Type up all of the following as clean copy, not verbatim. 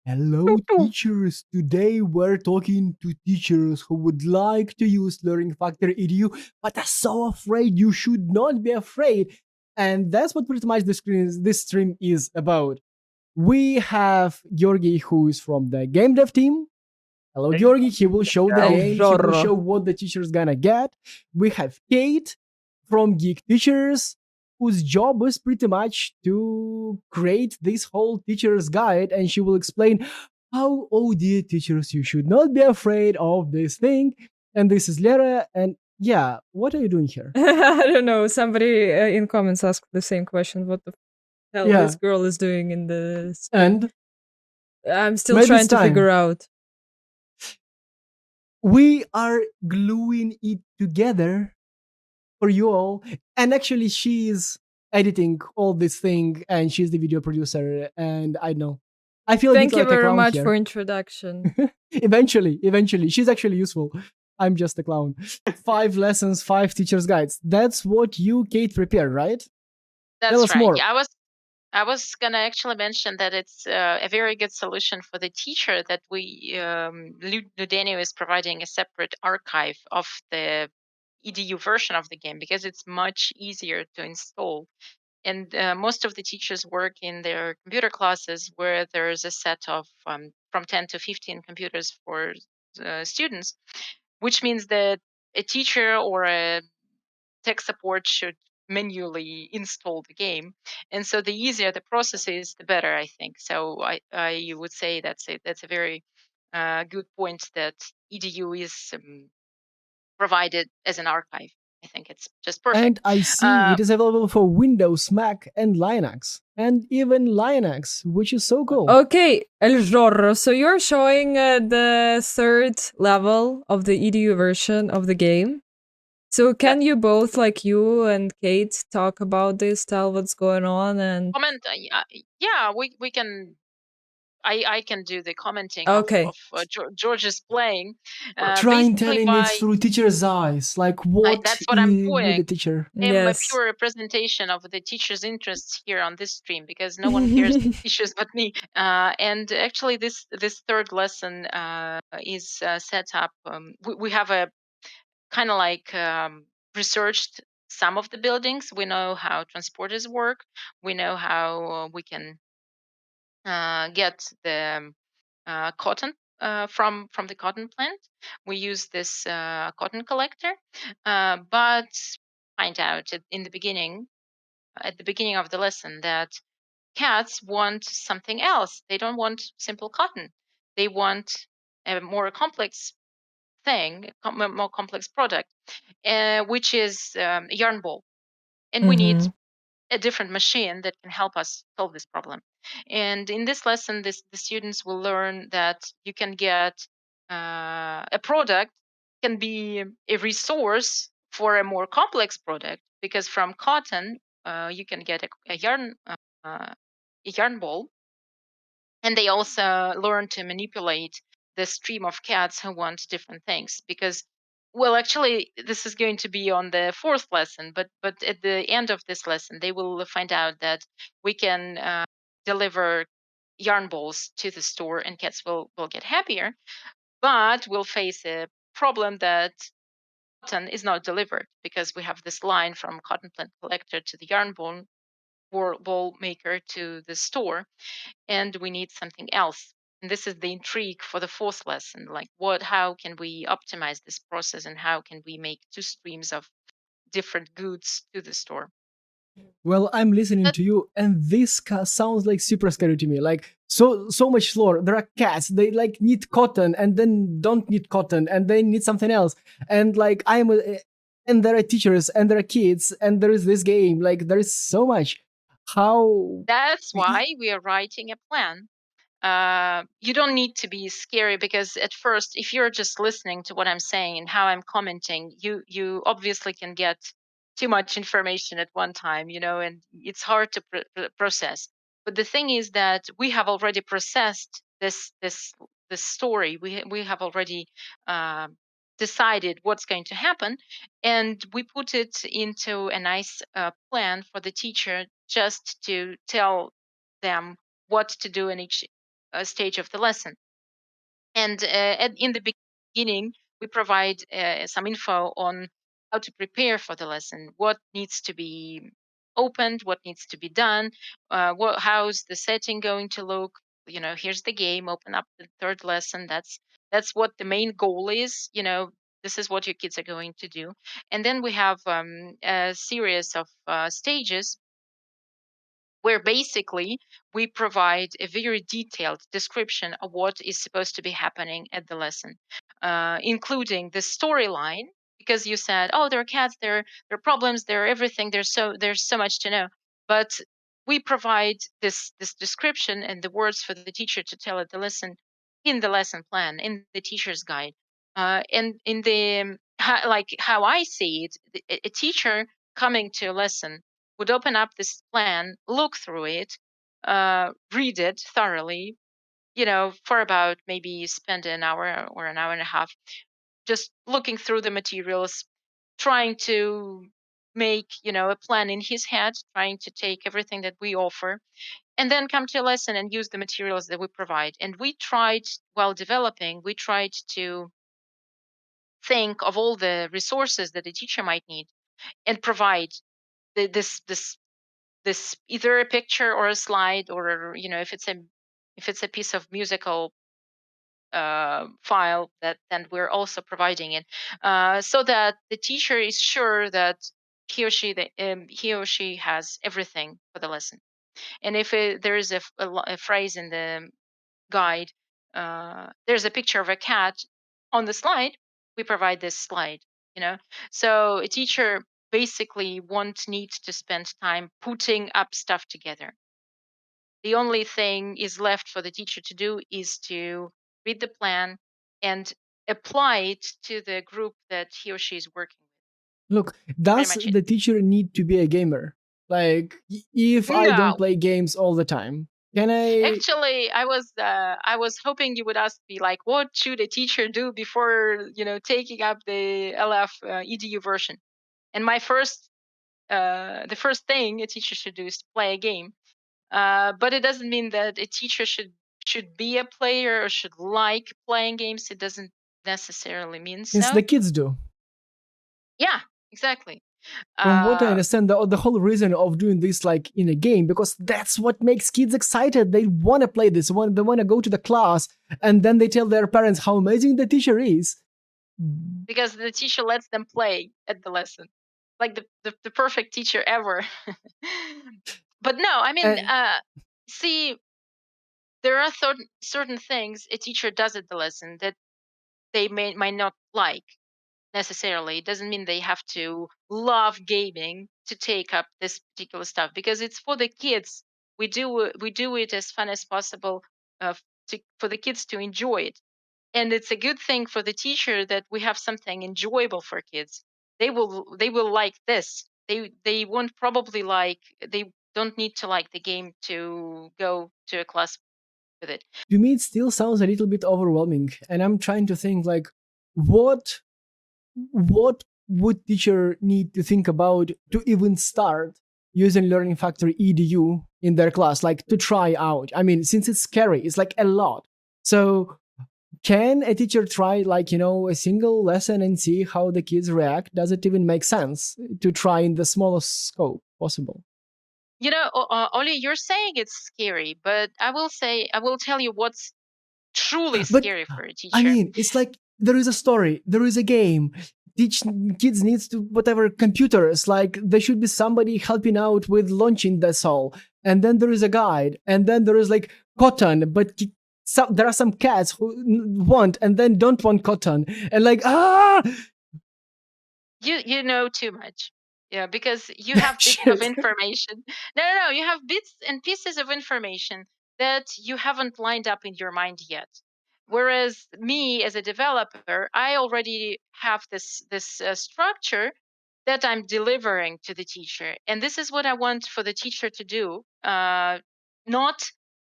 Hello, teachers. Today we're talking to teachers who would like to use Learning Factory EDU, but are so afraid. You should not be afraid. And that's what pretty much this stream is about. We have Georgi, who is from the game dev team. Hello, Georgi. He will show the game. He will show what the teacher's gonna get. We have Kate from Geek Teachers, whose job is pretty much to create this whole teacher's guide, and she will explain how, oh dear teachers, you should not be afraid of this thing. And this is Lera, and yeah, what are you doing here? I don't know. Somebody in comments asked the same question. What the hell this girl is doing in the stream? And I'm still trying to figure out. We are gluing it together for you all. And actually, she's editing all this thing, and she's the video producer. And I know, I feel. Thank you like very much here. for introduction. eventually, she's actually useful. I'm just a clown. 5 lessons, 5 teachers' guides. That's what you, Kate, prepared, right? That's right. More. I was gonna actually mention that it's a very good solution for the teacher that we Ludenio is providing a separate archive of the EDU version of the game because it's much easier to install. And most of the teachers work in their computer classes where there's a set of from 10 to 15 computers for students, which means that a teacher or a tech support should manually install the game. And so the easier the process is, the better, I think. So I would say that's a very good point that EDU is provided as an archive. I think it's just perfect. And I see it is available for Windows, Mac, and Linux. And even Linux, which is so cool. Okay, El Jorro, so you're showing the 3rd level of the EDU version of the game. So can you both, like you and Kate, talk about this, tell what's going on, and comment? Yeah, we can. I can do the commenting of George's playing. Try and telling it through teacher's eyes, like what that's what I'm doing. The teacher. I'm a pure representation of the teacher's interests here on this stream because no one hears the teachers but me. And actually, this 3rd lesson is set up. We have a kind of like researched some of the buildings. We know how transporters work. We know how we can get the cotton from the cotton plant. We use this cotton collector, but find out in the beginning, at the beginning of the lesson, that cats want something else. They don't want simple cotton. They want a more complex thing, a more complex product, which is a yarn ball. And we need a different machine that can help us solve this problem. And in this lesson, the students will learn that you can get a product can be a resource for a more complex product, because from cotton you can get a yarn ball. And they also learn to manipulate the stream of cats who want different things, because well, actually, this is going to be on the 4th lesson, but at the end of this lesson, they will find out that we can deliver yarn balls to the store, and cats will get happier. But we'll face a problem that cotton is not delivered, because we have this line from cotton plant collector to the yarn ball maker to the store, and we need something else. And this is the intrigue for the 4th lesson, like how can we optimize this process, and how can we make 2 streams of different goods to the store. Well, I'm listening to you, and this sounds like super scary to me. Like so much lore. There are cats. They like need cotton, and then don't need cotton, and they need something else. And like and there are teachers, and there are kids, and there is this game. Like there is so much. How? That's why we are writing a plan. You don't need to be scary, because at first, if you're just listening to what I'm saying and how I'm commenting, you obviously can get too much information at one time, and it's hard to process. But the thing is that we have already processed this story. We have already decided what's going to happen, and we put it into a nice plan for the teacher, just to tell them what to do in each stage of the lesson. And in the beginning, we provide some info on how to prepare for the lesson, what needs to be opened, what needs to be done, how's the setting going to look. Here's the game. Open up the third lesson. That's what the main goal is. This is what your kids are going to do. And then we have a series of stages where basically we provide a very detailed description of what is supposed to be happening at the lesson, including the storyline. Because you said, "Oh, there are cats, there are problems, there are everything. There's so much to know." But we provide this description and the words for the teacher to tell at the lesson in the lesson plan, in the teacher's guide, and in the like how I see it, a teacher coming to a lesson would open up this plan, look through it, read it thoroughly, for about maybe spend an hour or an hour and a half just looking through the materials, trying to make, a plan in his head, trying to take everything that we offer, and then come to a lesson and use the materials that we provide. And while developing, we tried to think of all the resources that a teacher might need and provide this either a picture or a slide, or if it's a piece of musical file, that then we're also providing it, so that the teacher is sure that he or she has everything for the lesson. And if there is a phrase in the guide, there's a picture of a cat on the slide, we provide this slide. you know so a teacher basically won't need to spend time putting up stuff together. The only thing is left for the teacher to do is to read the plan and apply it to the group that he or she is working with. Look, Pretty does much it. the teacher need to be a gamer? Like, if I don't No, play games all the time, can I? actually, I was hoping you would ask me, like, what should a teacher do before taking up the LF EDU version. And the first thing a teacher should do is to play a game. But it doesn't mean that a teacher should be a player or should like playing games. It doesn't necessarily mean Since the so. kids do. Yeah, exactly. From what I Uh, understand, the whole reason of doing this like in a game, because that's what makes kids excited. They want to play this. They want to go to the class, and then they tell their parents how amazing the teacher is. because the teacher lets them play at the lesson, like the perfect teacher ever. But no, I mean, And see, there are certain things a teacher does at the lesson that they might not like necessarily. It doesn't mean they have to love gaming to take up this particular stuff, because it's for the kids. We do it as fun as possible, for the kids to enjoy it. And it's a good thing for the teacher that we have something enjoyable for kids. They will like this. They won't probably like they don't need to like the game to go to a class with it. to me, it still sounds a little bit overwhelming. And I'm trying to think like, what what would teacher need to think about to even start using Learning Factory EDU in their class, like to try out? I mean, since it's scary, it's like a lot. So can a teacher try like, a single lesson and see how the kids react? Does it even make sense to try in the smallest scope possible? Oli, you're saying it's scary, but I will tell you what's truly But scary for a I teacher. mean, it's like there is a story, there is a game. Teach kids needs to whatever computers. Like there should be somebody helping out with launching this all, and then there is a guide, and then there is like cotton. But there are some cats who want and then don't want cotton, and like You know too much. Yeah, because you have bits of shit. information. No, you have bits and pieces of information that you haven't lined up in your mind yet. Whereas me as a developer, I already have this structure that I'm delivering to the teacher, and this is what I want for the teacher to do. Not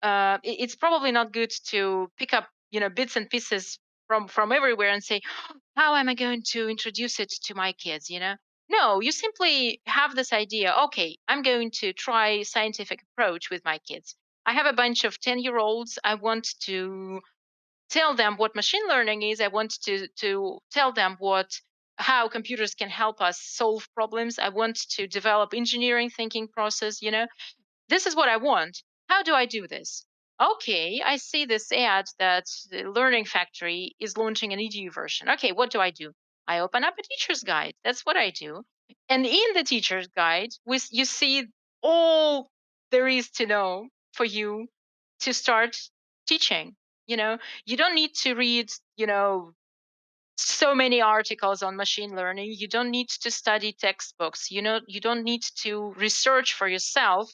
It's probably not good to pick up bits and pieces from everywhere and say, how am I going to introduce it to my kids? No, you simply have this idea. Okay, I'm going to try scientific approach with my kids. I have a bunch of 10-year-olds. I want to tell them what machine learning is. I want to tell them how computers can help us solve problems. I want to develop engineering thinking process. This is what I want. How do I do this? Okay, I see this ad that the Learning Factory is launching an EDU version. Okay, what do? I open up a teacher's guide. That's what I do. And in the teacher's guide, you see all there is to know for you to start teaching. You don't need to read, so many articles on machine learning. You don't need to study textbooks. You don't need to research for yourself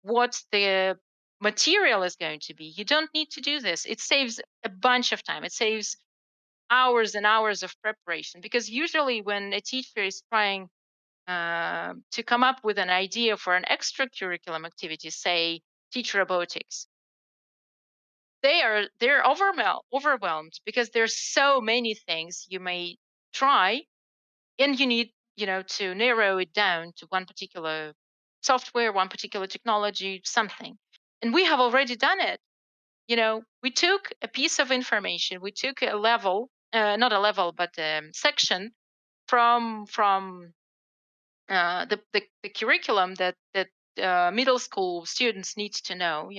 what the material is going to be. You don't need to do this. It saves a bunch of time. It saves hours and hours of preparation, because usually when a teacher is trying to come up with an idea for an extra curriculum activity, say teach robotics, they're overwhelmed because there's so many things you may try, and you need to narrow it down to one particular software, one particular technology, something. And we have already done it. We took a piece of information, we took a level, not a level, but a section from the curriculum that middle school students need to know.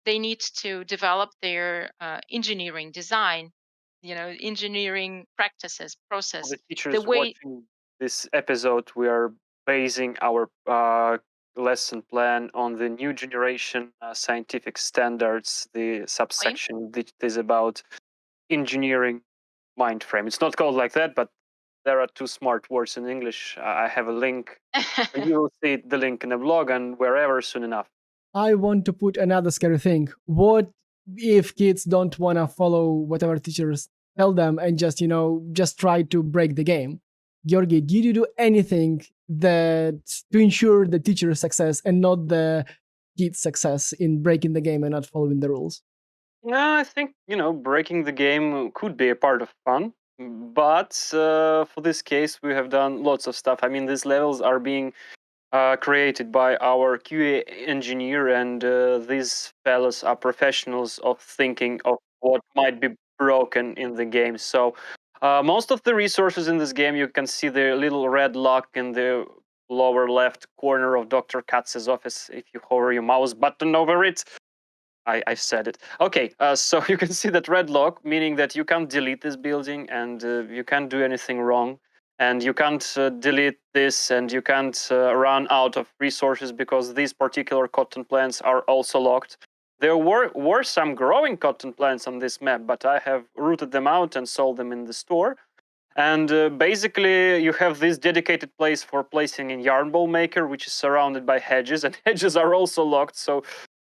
They need to develop their engineering design, engineering practices, For process, the the teachers way. watching this episode, we are basing our lesson plan on the new generation scientific standards, the subsection that is about engineering mind frame. It's not called like that, but there are two smart words in English. I have a link, and you will see the link in the blog and wherever soon enough. I want to put another scary thing. What if kids don't want to follow whatever teachers tell them and just try to break the game? Georgi, did you do anything that to ensure the teacher's success and not the kid's success in breaking the game and not following the rules? Yeah, I think breaking the game could be a part of fun, but for this case, we have done lots of stuff. I mean, these levels are being created by our QA engineer, and these fellows are professionals of thinking of what might be broken in the game. So most of the resources in this game, you can see the little red lock in the lower left corner of Dr. Katz's office. If you hover your mouse button over it, I said it. Okay, so you can see that red lock, meaning that you can't delete this building and you can't do anything wrong. And you can't delete this, and you can't run out of resources because these particular cotton plants are also locked. There were some growing cotton plants on this map, but I have rooted them out and sold them in the store. And basically, you have this dedicated place for placing a yarn ball maker, which is surrounded by hedges, and hedges are also locked. So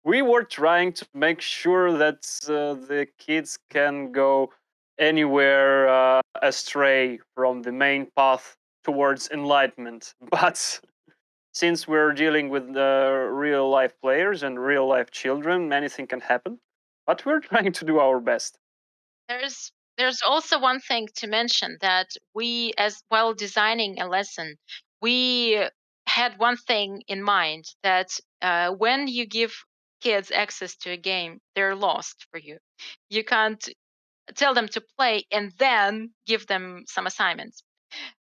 we were trying to make sure that the kids can go anywhere astray from the main path towards enlightenment. But since we're dealing with real life players and real life children, anything can happen. But we're trying to do our best. There's also one thing to mention, that we, as well designing a lesson, we had one thing in mind, that when you give kids access to a game, they're lost for you. You can't tell them to play and then give them some assignments.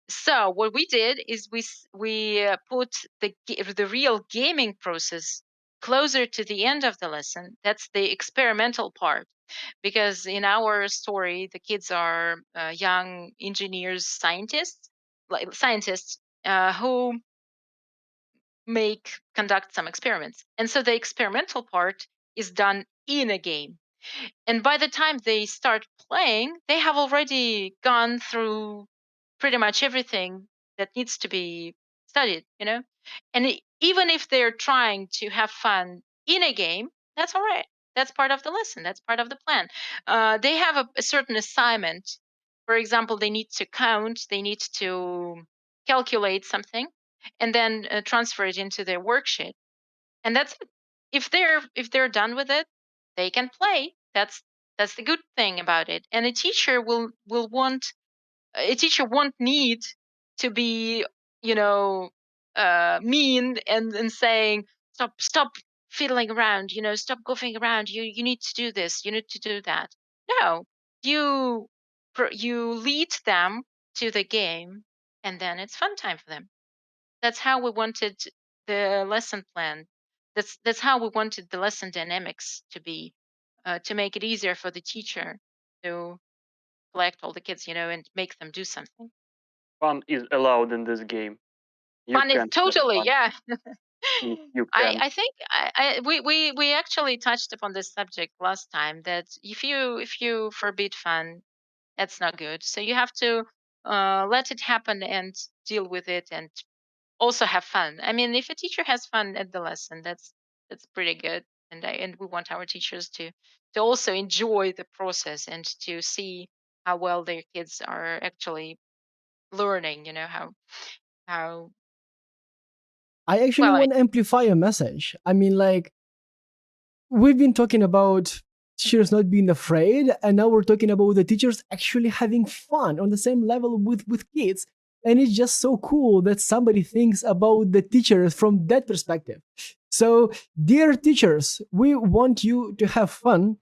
So what we did is we put the real gaming process closer to the end of the lesson. That's the experimental part, because in our story, the kids are young engineers, scientists who conduct some experiments, and so the experimental part is done in a game. And by the time they start playing, they have already gone through pretty much everything that needs to be studied. And even if they're trying to have fun in a game, that's all right. That's part of the lesson. That's part of the plan. They have a certain assignment. For example, they need to count, they need to calculate something, and then transfer it into their worksheet. And that's it. If they're done with it, they can play. That's the good thing about it. And a teacher won't need to be, you know, mean and saying, stop fiddling around, stop goofing around. You need to do this, you need to do that. No, you you lead them to the game, and then it's fun time for them. That's how we wanted the lesson plan. That's how we wanted the lesson dynamics to be, to make it easier for the teacher to collect all the kids, and make them do something. Fun is allowed in this game. You Fun is can have totally, fun yeah. if you I, can. I think we actually touched upon this subject last time, that if you forbid fun, that's not good. So you have to let it happen and deal with it, and also have fun. I mean, if a teacher has fun at the lesson, that's pretty good. And we want our teachers to also enjoy the process and to see how well their kids are actually learning. How I actually well. want to amplify a message. I mean, like, we've been talking about teachers not being afraid, and now we're talking about the teachers actually having fun on the same level with kids. And it's just so cool that somebody thinks about the teachers from that perspective. So, dear teachers, we want you to have fun.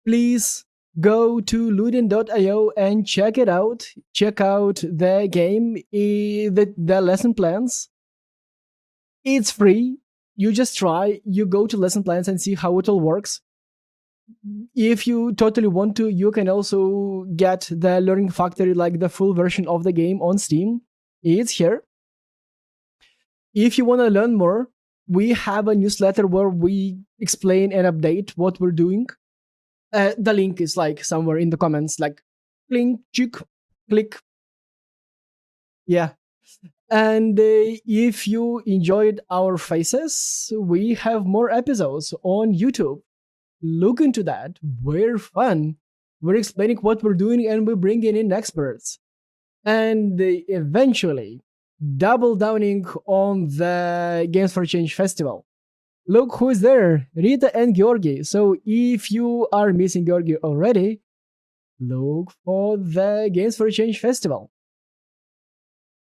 Please go to ludin.io and check it out. Check out the game, the lesson plans. It's free. You just try, you go to lesson plans and see how it all works. If you totally want to, you can also get the Learning Factory, like the full version of the game on Steam. It's here. If you want to learn more, we have a newsletter where we explain and update what we're doing. The link is like somewhere in the comments, like click, click. Yeah. And if you enjoyed our faces, we have more episodes on YouTube. Look into that. We're fun. We're explaining what we're doing and we're bringing in experts. And eventually, double downing on the Games for Change Festival. Look who's there, Rita and Georgi. So if you are missing Georgi already, look for the Games for Change Festival.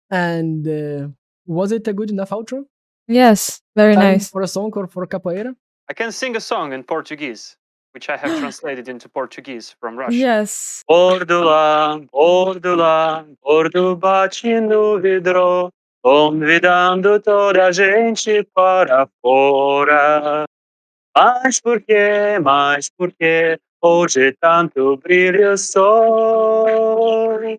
And was it a good enough outro? Yes, very Time nice. for a song or for capoeira? I can sing a song in Portuguese, which I have translated into Portuguese from Russian. Yes. Ordula, ordula, ordu bate no vidro, convidando toda a gente para fora. Mais porque, hoje tanto brilha o sol,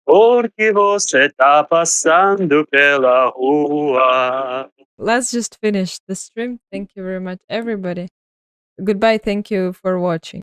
porque você tá passando pela rua. Let's just finish the stream. Thank you very much, everybody. Goodbye. Thank you for watching.